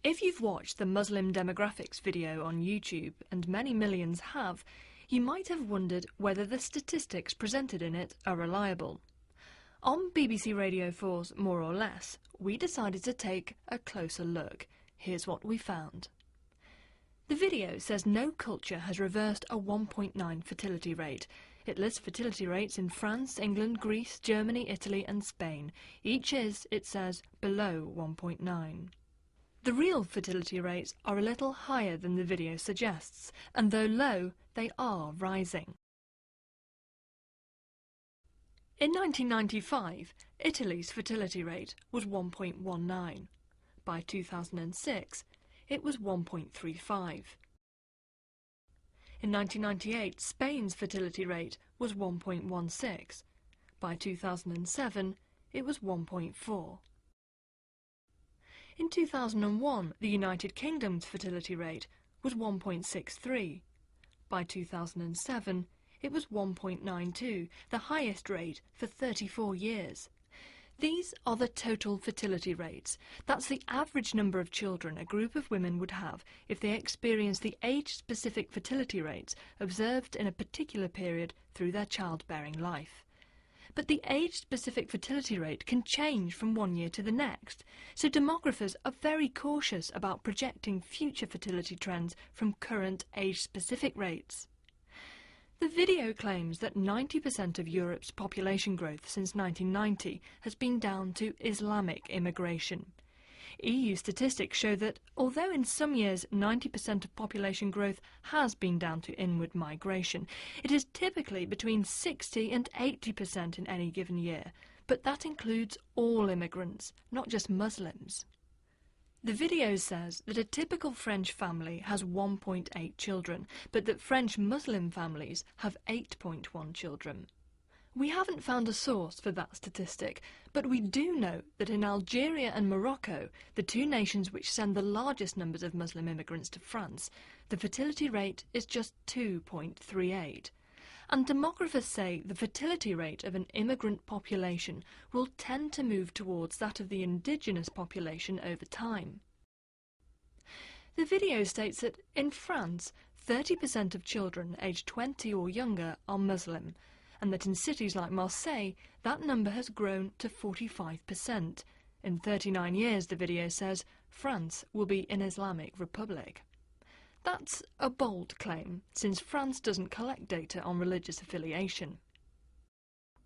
If you've watched the Muslim demographics video on YouTube, and many millions have, you might have wondered whether the statistics presented in it are reliable. On BBC Radio 4's More or Less, we decided to take a closer look. Here's what we found. The video says no culture has reversed a 1.9 fertility rate. It lists fertility rates in France, England, Greece, Germany, Italy and Spain. Each is, it says, below 1.9. The real fertility rates are a little higher than the video suggests, and though low, they are rising. In 1995, Italy's fertility rate was 1.19. By 2006, it was 1.35. In 1998, Spain's fertility rate was 1.16. By 2007, it was 1.4. In 2001, the United Kingdom's fertility rate was 1.63. By 2007, it was 1.92, the highest rate for 34 years. These are the total fertility rates. That's the average number of children a group of women would have if they experienced the age-specific fertility rates observed in a particular period through their childbearing life. But the age-specific fertility rate can change from one year to the next, so demographers are very cautious about projecting future fertility trends from current age-specific rates. The video claims that 90% of Europe's population growth since 1990 has been down to Islamic immigration. EU statistics show that, although in some years 90% of population growth has been down to inward migration, it is typically between 60 and 80% in any given year, but that includes all immigrants, not just Muslims. The video says that a typical French family has 1.8 children, but that French Muslim families have 8.1 children. We haven't found a source for that statistic, but we do know that in Algeria and Morocco, the two nations which send the largest numbers of Muslim immigrants to France, the fertility rate is just 2.38. And demographers say the fertility rate of an immigrant population will tend to move towards that of the indigenous population over time. The video states that in France, 30% of children aged 20 or younger are Muslim, and that in cities like Marseille, that number has grown to 45%. In 39 years, the video says, France will be an Islamic republic. That's a bold claim, since France doesn't collect data on religious affiliation.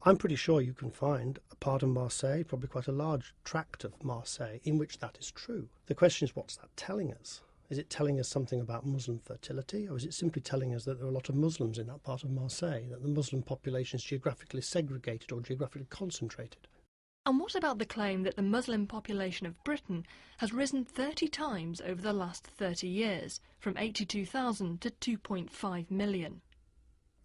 I'm pretty sure you can find a part of Marseille, probably quite a large tract of Marseille, in which that is true. The question is, what's that telling us? Is it telling us something about Muslim fertility, or is it simply telling us that there are a lot of Muslims in that part of Marseille, that the Muslim population is geographically segregated or geographically concentrated? And what about the claim that the Muslim population of Britain has risen 30 times over the last 30 years, from 82,000 to 2.5 million?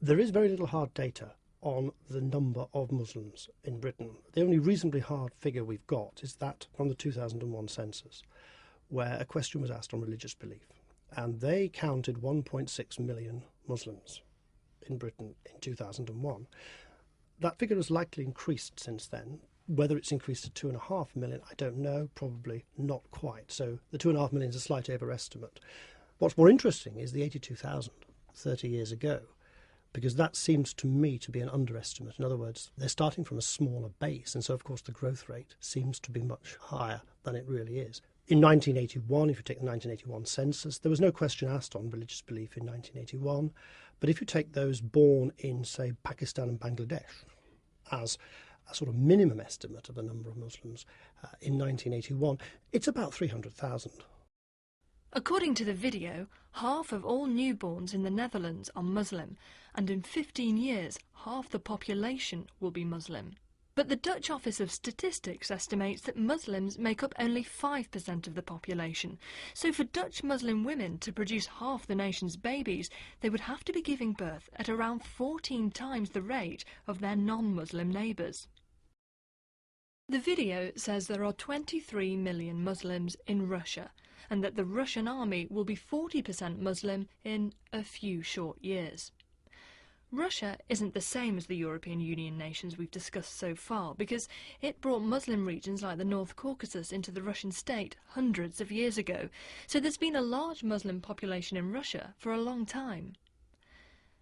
There is very little hard data on the number of Muslims in Britain. The only reasonably hard figure we've got is that from the 2001 census, where a question was asked on religious belief, and they counted 1.6 million Muslims in Britain in 2001. That figure has likely increased since then. Whether it's increased to 2.5 million, I don't know, probably not quite. So the 2.5 million is a slight overestimate. What's more interesting is the 82,000 30 years ago, because that seems to me to be an underestimate. In other words, they're starting from a smaller base, and so of course the growth rate seems to be much higher than it really is. In 1981, if you take the 1981 census, there was no question asked on religious belief in 1981, but if you take those born in, say, Pakistan and Bangladesh as a sort of minimum estimate of the number of Muslims in 1981, it's about 300,000. According to the video, half of all newborns in the Netherlands are Muslim, and in 15 years, half the population will be Muslim. But the Dutch Office of Statistics estimates that Muslims make up only 5% of the population. So for Dutch Muslim women to produce half the nation's babies, they would have to be giving birth at around 14 times the rate of their non-Muslim neighbours. The video says there are 23 million Muslims in Russia, and that the Russian army will be 40% Muslim in a few short years. Russia isn't the same as the European Union nations we've discussed so far, because it brought Muslim regions like the North Caucasus into the Russian state hundreds of years ago, so there's been a large Muslim population in Russia for a long time.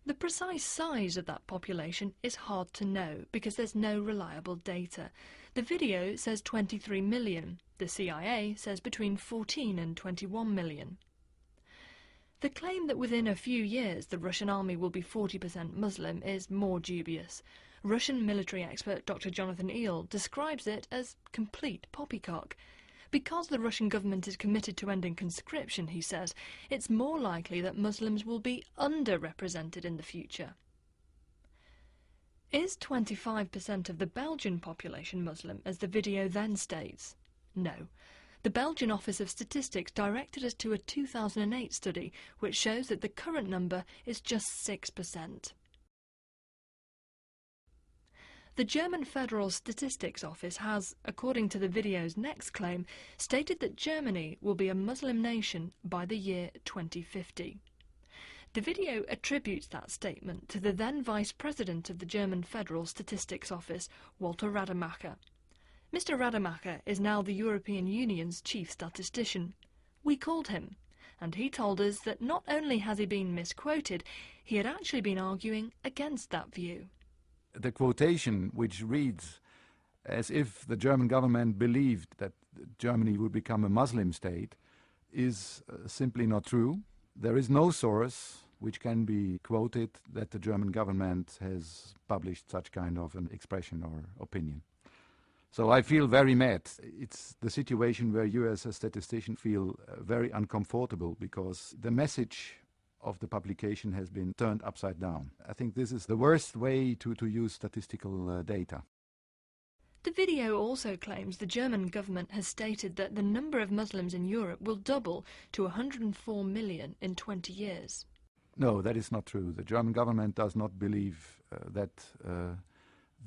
The precise size of that population is hard to know because there's no reliable data. The video says 23 million, the CIA says between 14 and 21 million. The claim that within a few years the Russian army will be 40% Muslim is more dubious. Russian military expert Dr. Jonathan Eel describes it as complete poppycock. Because the Russian government is committed to ending conscription, he says, it's more likely that Muslims will be underrepresented in the future. Is 25% of the Belgian population Muslim, as the video then states? No. The Belgian Office of Statistics directed us to a 2008 study which shows that the current number is just 6%. The German Federal Statistics Office has, according to the video's next claim, stated that Germany will be a Muslim nation by the year 2050. The video attributes that statement to the then Vice President of the German Federal Statistics Office, Walter Rademacher. Mr. Rademacher is now the European Union's chief statistician. We called him, and he told us that not only has he been misquoted, he had actually been arguing against that view. The quotation, which reads as if the German government believed that Germany would become a Muslim state, is simply not true. There is no source which can be quoted that the German government has published such kind of an expression or opinion. So I feel very mad. It's the situation where you as a statistician feel very uncomfortable because the message of the publication has been turned upside down. I think this is the worst way to use statistical data. The video also claims the German government has stated that the number of Muslims in Europe will double to 104 million in 20 years. No, that is not true. The German government does not believe that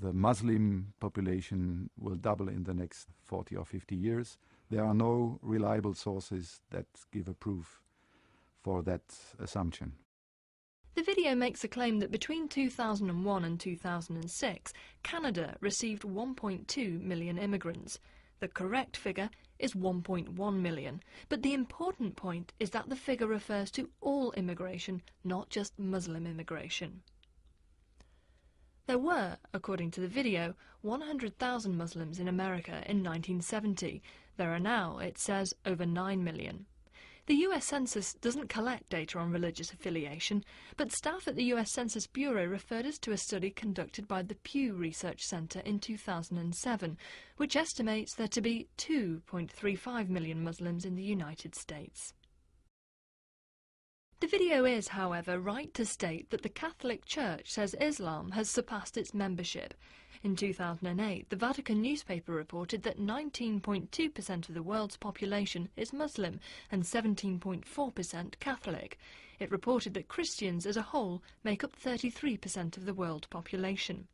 the Muslim population will double in the next 40 or 50 years. There are no reliable sources that give a proof for that assumption. The video makes a claim that between 2001 and 2006, Canada received 1.2 million immigrants. The correct figure is 1.1 million, but the important point is that the figure refers to all immigration, not just Muslim immigration. There were, according to the video, 100,000 Muslims in America in 1970. There are now, it says, over 9 million. The US Census doesn't collect data on religious affiliation, but staff at the US Census Bureau referred us to a study conducted by the Pew Research Center in 2007, which estimates there to be 2.35 million Muslims in the United States. The video is, however, right to state that the Catholic Church says Islam has surpassed its membership. In 2008, the Vatican newspaper reported that 19.2% of the world's population is Muslim and 17.4% Catholic. It reported that Christians as a whole make up 33% of the world population.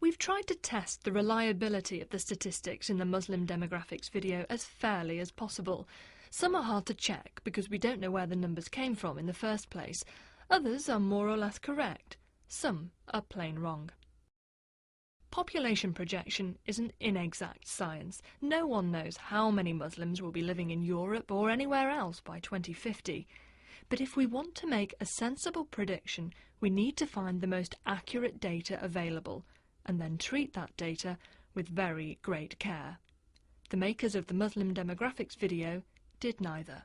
We've tried to test the reliability of the statistics in the Muslim demographics video as fairly as possible. Some are hard to check because we don't know where the numbers came from in the first place. Others are more or less correct. Some are plain wrong. Population projection is an inexact science. No one knows how many Muslims will be living in Europe or anywhere else by 2050. But if we want to make a sensible prediction, we need to find the most accurate data available and then treat that data with very great care. The makers of the Muslim demographics video did neither.